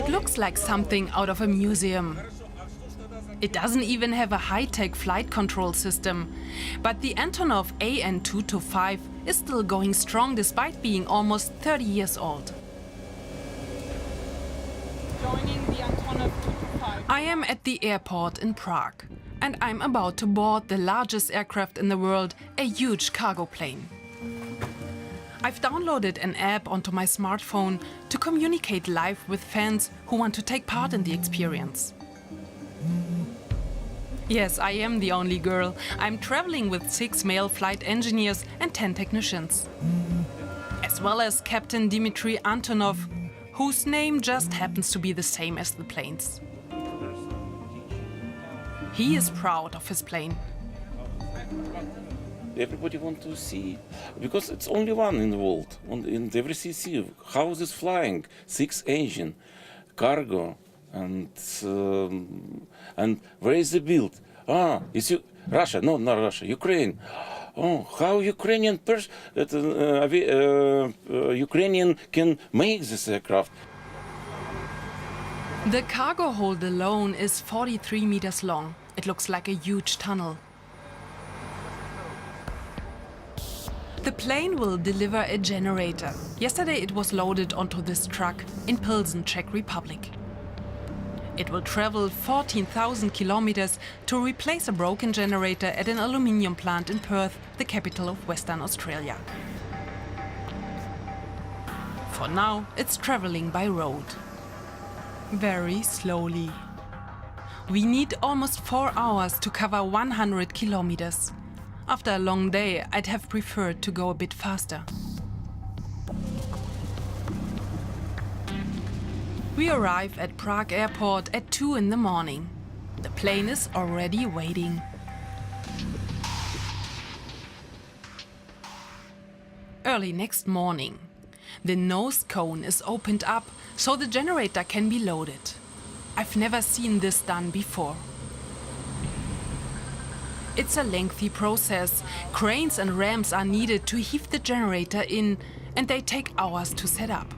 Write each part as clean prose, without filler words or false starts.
It looks like something out of a museum. It doesn't even have a high-tech flight control system. But the Antonov An225 is still going strong despite being almost 30 years old. Joining the Antonov An225. I am at the airport in Prague and I'm about to board the largest aircraft in the world, a huge cargo plane. I've downloaded an app onto my smartphone to communicate live with fans who want to take part in the experience. Yes, I am the only girl. I'm traveling with 6 male flight engineers and 10 technicians. As well as Captain Dmitry Antonov, whose name just happens to be the same as the plane's. He is proud of his plane. Everybody wants to see, because it's only one in the world. In every city, how is it flying? 6 engine, cargo, and where is the build? It's Russia? No, not Russia. Ukraine. Oh, how Ukrainian Ukrainian can make this aircraft? The cargo hold alone is 43 meters long. It looks like a huge tunnel. The plane will deliver a generator. Yesterday it was loaded onto this truck in Pilsen, Czech Republic. It will travel 14,000 kilometers to replace a broken generator at an aluminium plant in Perth, the capital of Western Australia. For now, it's traveling by road. Very slowly. We need almost 4 hours to cover 100 kilometers. After a long day, I'd have preferred to go a bit faster. We arrive at Prague airport at 2 in the morning. The plane is already waiting. Early next morning, the nose cone is opened up so the generator can be loaded. I've never seen this done before. It's a lengthy process. Cranes and ramps are needed to heave the generator in, and they take hours to set up.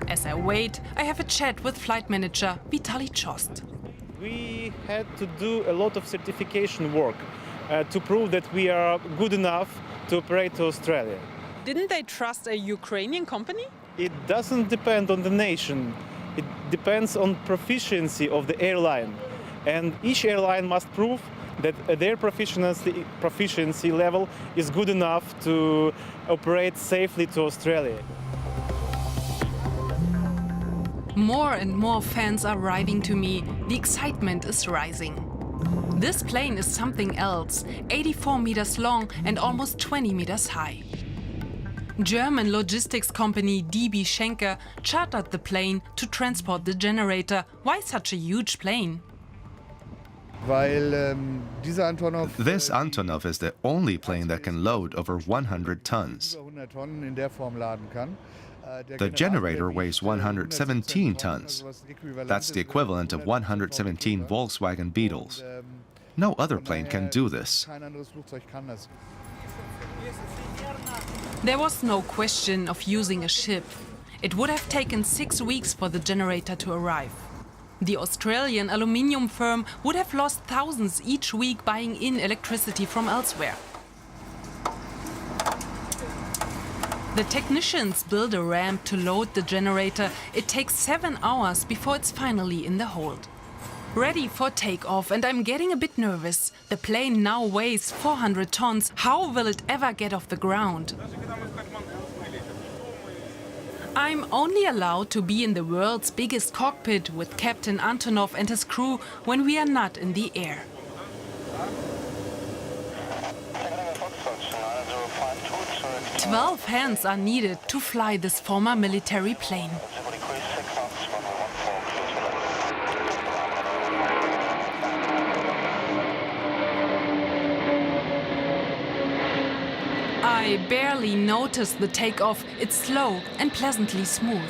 As I wait, I have a chat with flight manager Vitaly Chost. We had to do a lot of certification work to prove that we are good enough to operate to Australia. Didn't they trust a Ukrainian company? It doesn't depend on the nation. It depends on proficiency of the airline. And each airline must prove that their proficiency level is good enough to operate safely to Australia. More and more fans are writing to me. The excitement is rising. This plane is something else, 84 meters long and almost 20 meters high. German logistics company DB Schenker chartered the plane to transport the generator. Why such a huge plane? This Antonov is the only plane that can load over 100 tons. The generator weighs 117 tons. That's the equivalent of 117 Volkswagen Beetles. No other plane can do this. There was no question of using a ship. It would have taken 6 weeks for the generator to arrive. The Australian aluminium firm would have lost thousands each week buying in electricity from elsewhere. The technicians build a ramp to load the generator. It takes 7 hours before it's finally in the hold. Ready for takeoff, and I'm getting a bit nervous. The plane now weighs 400 tons. How will it ever get off the ground? I'm only allowed to be in the world's biggest cockpit with Captain Antonov and his crew when we are not in the air. 12 hands are needed to fly this former military plane. I barely notice the takeoff. It's slow and pleasantly smooth.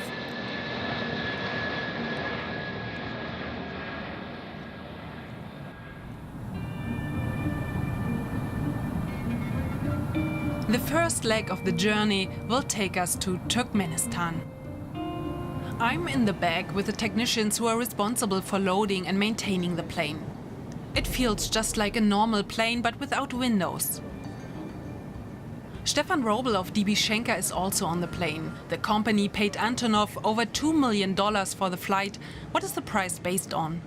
The first leg of the journey will take us to Turkmenistan. I'm in the back with the technicians who are responsible for loading and maintaining the plane. It feels just like a normal plane, but without windows. Stefan Robel of DB Schenker is also on the plane. The company paid Antonov over $2 million for the flight. What is the price based on?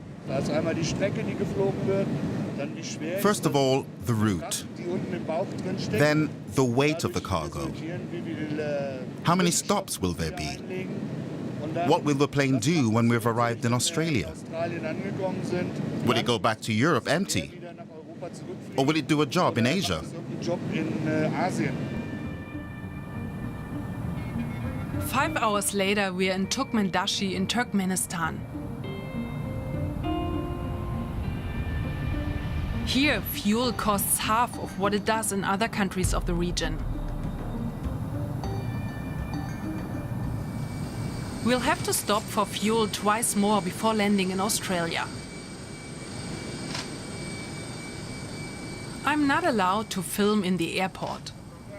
First of all, the route. Then the weight of the cargo. How many stops will there be? What will the plane do when we've arrived in Australia? Will it go back to Europe empty? Or will it do a job in Asia? 5 hours later, we are in Turkmendashi in Turkmenistan. Here, fuel costs half of what it does in other countries of the region. We'll have to stop for fuel twice more before landing in Australia. I'm not allowed to film in the airport.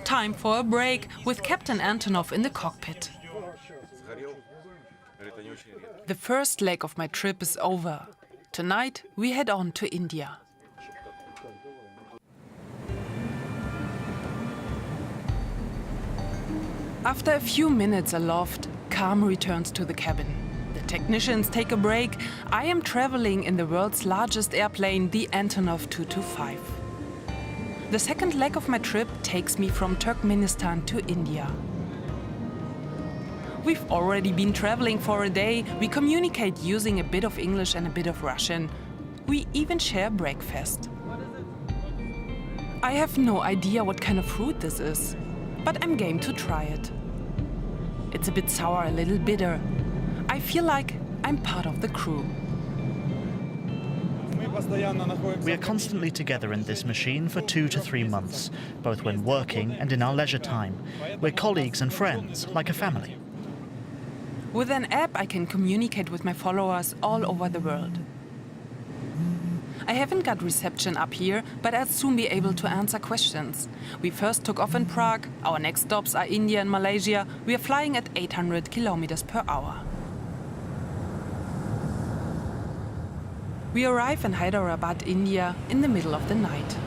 Time for a break with Captain Antonov in the cockpit. The first leg of my trip is over. Tonight we head on to India. After a few minutes aloft, calm returns to the cabin. The technicians take a break. I am traveling in the world's largest airplane, the Antonov 225. The second leg of my trip takes me from Turkmenistan to India. We've already been traveling for a day. We communicate using a bit of English and a bit of Russian. We even share breakfast. I have no idea what kind of fruit this is, but I'm game to try it. It's a bit sour, a little bitter. I feel like I'm part of the crew. We are constantly together in this machine for 2 to 3 months, both when working and in our leisure time. We're colleagues and friends, like a family. With an app, I can communicate with my followers all over the world. I haven't got reception up here, but I'll soon be able to answer questions. We first took off in Prague. Our next stops are India and Malaysia. We are flying at 800 kilometers per hour. We arrive in Hyderabad, India, in the middle of the night.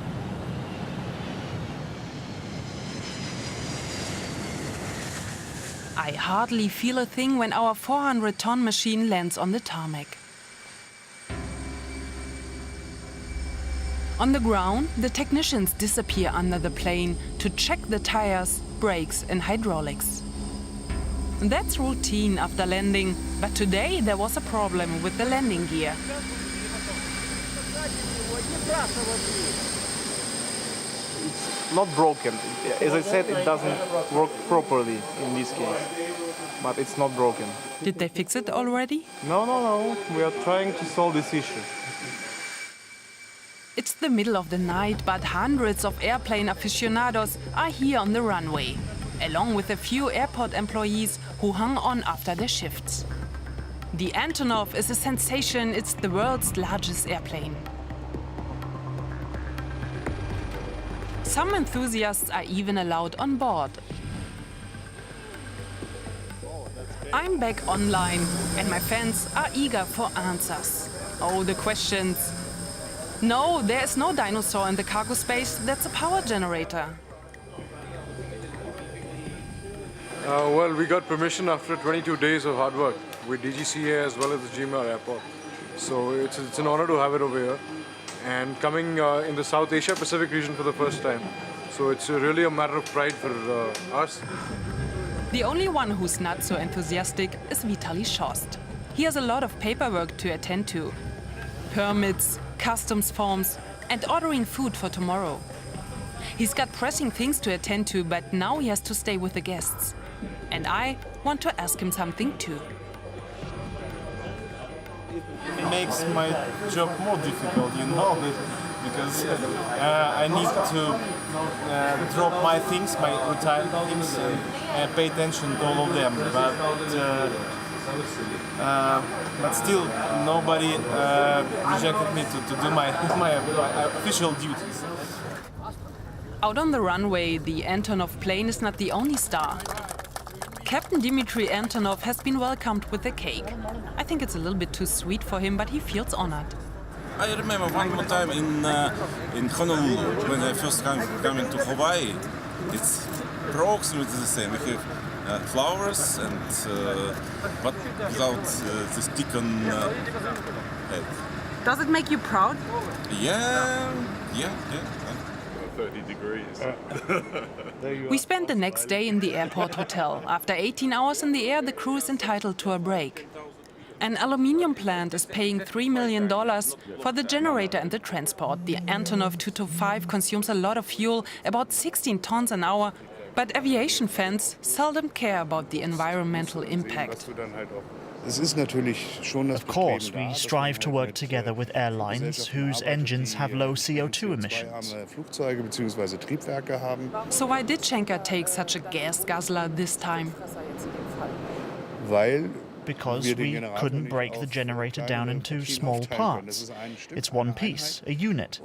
I hardly feel a thing when our 400-ton machine lands on the tarmac. On the ground, the technicians disappear under the plane to check the tires, brakes and hydraulics. That's routine after landing, but today there was a problem with the landing gear. It's not broken. As I said, it doesn't work properly in this case, but it's not broken. Did they fix it already? No. We are trying to solve this issue. It's the middle of the night, but hundreds of airplane aficionados are here on the runway, along with a few airport employees who hung on after their shifts. The Antonov is a sensation. It's the world's largest airplane. Some enthusiasts are even allowed on board. I'm back online, and my fans are eager for answers. Oh, the questions. No, there is no dinosaur in the cargo space. That's a power generator. Well, we got permission after 22 days of hard work with DGCA as well as the GMR airport. So it's an honor to have it over here. And coming in the South Asia Pacific region for the first time. So it's really a matter of pride for us. The only one who's not so enthusiastic is Vitaly Shost. He has a lot of paperwork to attend to. Permits, customs forms, and ordering food for tomorrow. He's got pressing things to attend to, but now he has to stay with the guests. And I want to ask him something too. It makes my job more difficult, because I need to drop my things, my retired things, and pay attention to all of them. But still, nobody rejected me to do my official duties. Out on the runway, the Antonov plane is not the only star. Captain Dmitry Antonov has been welcomed with a cake. I think it's a little bit too sweet for him, but he feels honored. I remember one more time in Honolulu when I first coming to Hawaii. It's approximately the same. We have flowers and but without this stick on head. Does it make you proud? Yeah. 30 degrees. We spent the next day in the airport hotel. After 18 hours in the air, the crew is entitled to a break. An aluminium plant is paying $3 million for the generator and the transport. The Antonov An225 consumes a lot of fuel, about 16 tons an hour, but aviation fans seldom care about the environmental impact. Of course, we strive to work together with airlines whose engines have low CO2 emissions. So why did Schenker take such a gas guzzler this time? Because we couldn't break the generator down into small parts. It's one piece, a unit.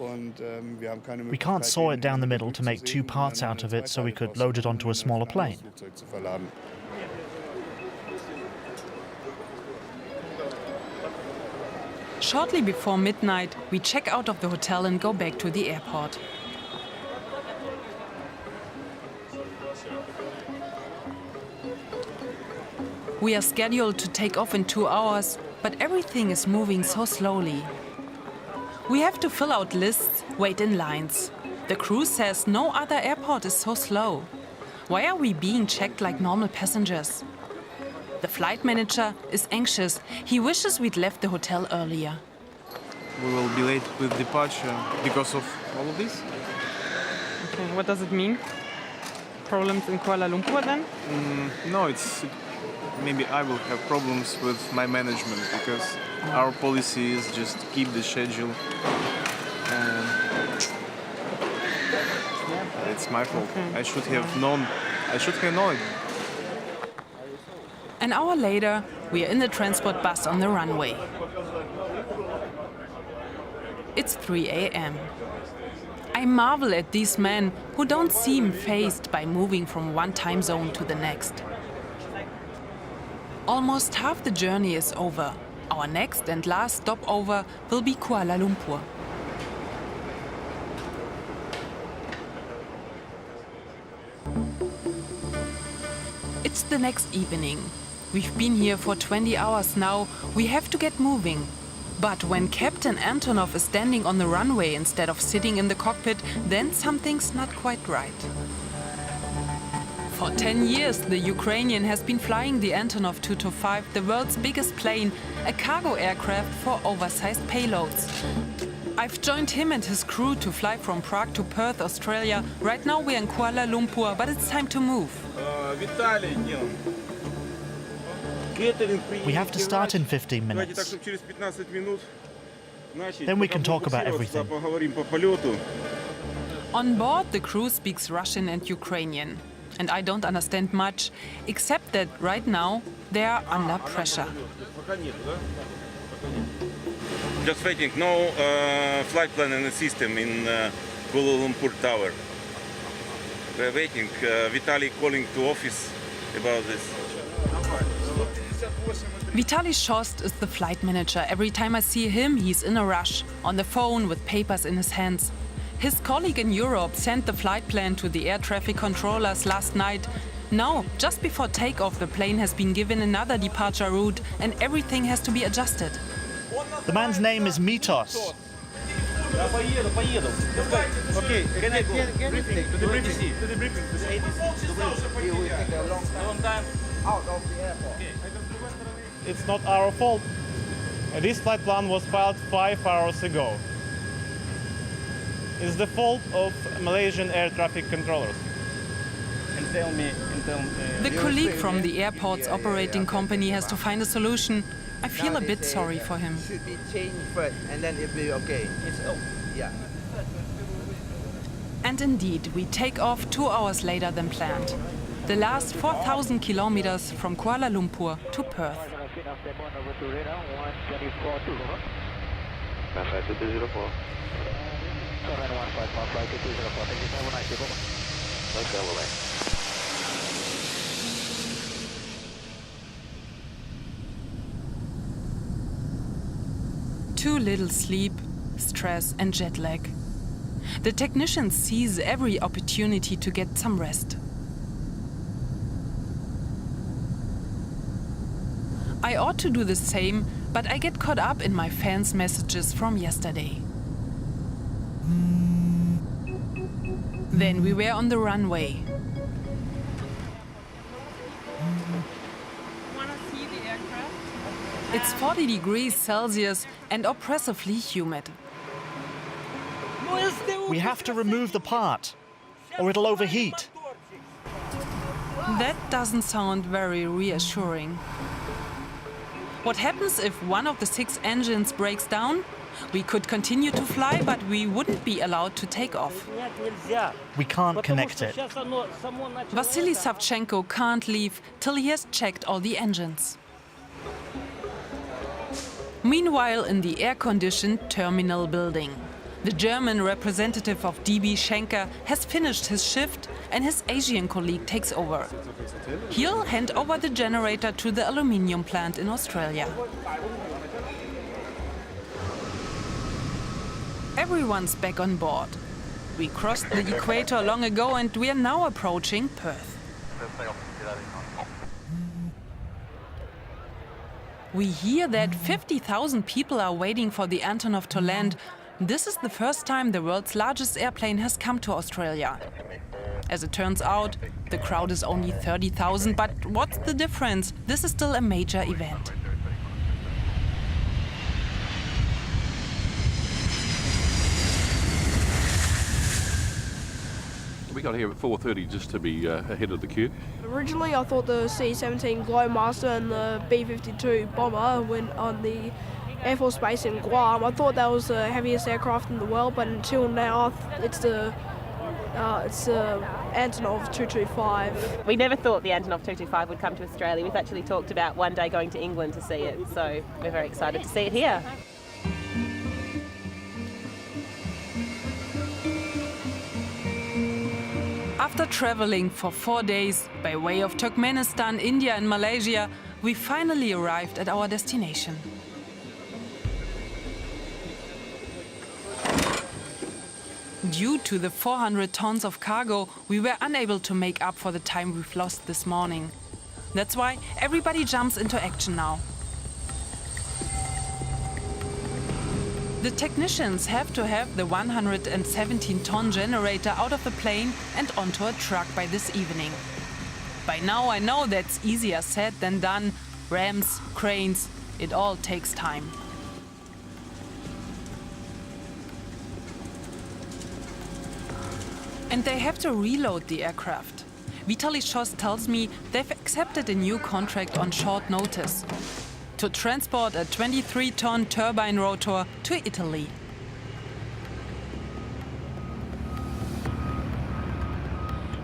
We can't saw it down the middle to make two parts out of it so we could load it onto a smaller plane. Shortly before midnight, we check out of the hotel and go back to the airport. We are scheduled to take off in 2 hours, but everything is moving so slowly. We have to fill out lists, wait in lines. The crew says no other airport is so slow. Why are we being checked like normal passengers? The flight manager is anxious. He wishes we'd left the hotel earlier. We will be late with departure because of all of this. Okay, what does it mean? Problems in Kuala Lumpur then? No, maybe I will have problems with my management because our policy is just keep the schedule. And it's my fault. Okay. I should have known it. An hour later, we are in the transport bus on the runway. It's 3 a.m. I marvel at these men who don't seem fazed by moving from one time zone to the next. Almost half the journey is over. Our next and last stopover will be Kuala Lumpur. It's the next evening. We've been here for 20 hours now. We have to get moving. But when Captain Antonov is standing on the runway instead of sitting in the cockpit, then something's not quite right. For 10 years, the Ukrainian has been flying the Antonov An225, the world's biggest plane, a cargo aircraft for oversized payloads. I've joined him and his crew to fly from Prague to Perth, Australia. Right now we're in Kuala Lumpur, but it's time to move. We have to start in 15 minutes. Then we can talk about everything. On board, the crew speaks Russian and Ukrainian. And I don't understand much, except that right now they are under pressure. Just waiting, no flight plan in the system in Kuala Lumpur Tower. We're waiting. Vitaly calling to office about this. Vitaly Shost is the flight manager. Every time I see him, he's in a rush, on the phone with papers in his hands. His colleague in Europe sent the flight plan to the air traffic controllers last night. Now, just before takeoff, the plane has been given another departure route and everything has to be adjusted. The man's name is Mitos. Okay, can I get briefing to the briefing? To the briefing. You will take a long time out of the airport. It's not our fault. This flight plan was filed 5 hours ago. It's the fault of Malaysian air traffic controllers. The colleague from the airport's operating company has to find a solution. I feel a bit sorry for him. Should be changed first, and then it'll be okay. Yeah. And indeed, we take off 2 hours later than planned. The last 4,000 kilometers from Kuala Lumpur to Perth. Too little sleep, stress and jet lag. The technicians seize every opportunity to get some rest. I ought to do the same, but I get caught up in my fans' messages from yesterday. Then we were on the runway. It's 40 degrees Celsius and oppressively humid. We have to remove the part, or it'll overheat. That doesn't sound very reassuring. What happens if one of the 6 engines breaks down? We could continue to fly, but we wouldn't be allowed to take off. We can't connect it. Vasily Savchenko can't leave till he has checked all the engines. Meanwhile, in the air-conditioned terminal building, the German representative of DB Schenker has finished his shift and his Asian colleague takes over. He'll hand over the generator to the aluminium plant in Australia. Everyone's back on board. We crossed the equator long ago and we are now approaching Perth. We hear that 50,000 people are waiting for the Antonov to land. This is the first time the world's largest airplane has come to Australia. As it turns out, the crowd is only 30,000, but what's the difference? This is still a major event. We got here at 4:30 just to be ahead of the queue. Originally I thought the C-17 Glowmaster and the B-52 bomber went on the Air Force Base in Guam. I thought that was the heaviest aircraft in the world, but until now it's the Antonov 225. We never thought the Antonov 225 would come to Australia. We've actually talked about one day going to England to see it, so we're very excited to see it here. After traveling for 4 days by way of Turkmenistan, India and Malaysia, we finally arrived at our destination. Due to the 400 tons of cargo, we were unable to make up for the time we've lost this morning. That's why everybody jumps into action now. The technicians have to have the 117-ton generator out of the plane and onto a truck by this evening. By now I know that's easier said than done. Ramps, cranes, it all takes time. And they have to reload the aircraft. Vitaly Schoss tells me they've accepted a new contract on short notice to transport a 23-ton turbine rotor to Italy.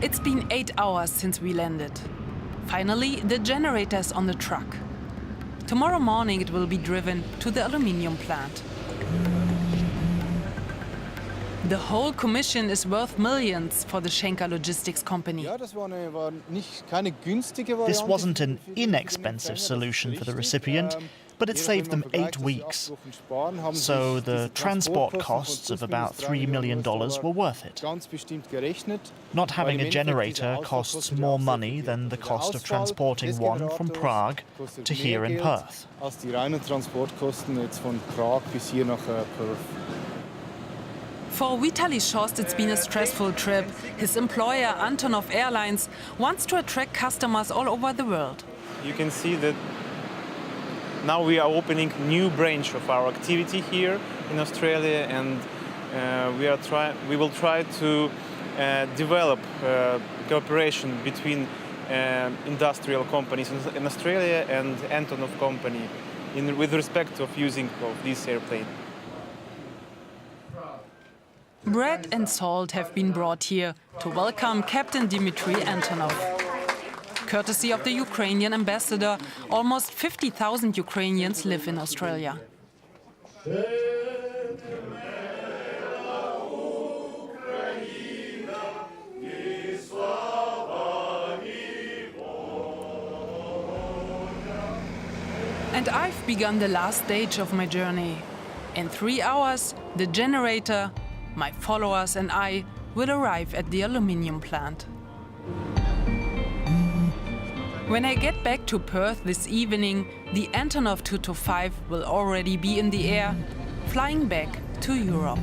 It's been 8 hours since we landed. Finally, the generator's on the truck. Tomorrow morning it will be driven to the aluminium plant. The whole commission is worth millions for the Schenker Logistics company. This wasn't an inexpensive solution for the recipient, but it saved them 8 weeks. So the transport costs of about $3 million were worth it. Not having a generator costs more money than the cost of transporting one from Prague to here in Perth. For Vitaly Schoss, it's been a stressful trip. His employer, Antonov Airlines, wants to attract customers all over the world. You can see that now we are opening a new branch of our activity here in Australia, and we will try to develop cooperation between industrial companies in Australia and Antonov company with respect of using of this airplane. Bread and salt have been brought here to welcome Captain Dmitry Antonov. Courtesy of the Ukrainian ambassador, almost 50,000 Ukrainians live in Australia. And I've begun the last stage of my journey. In 3 hours, the generator, my followers and I will arrive at the aluminium plant. When I get back to Perth this evening, the Antonov An225 will already be in the air, flying back to Europe.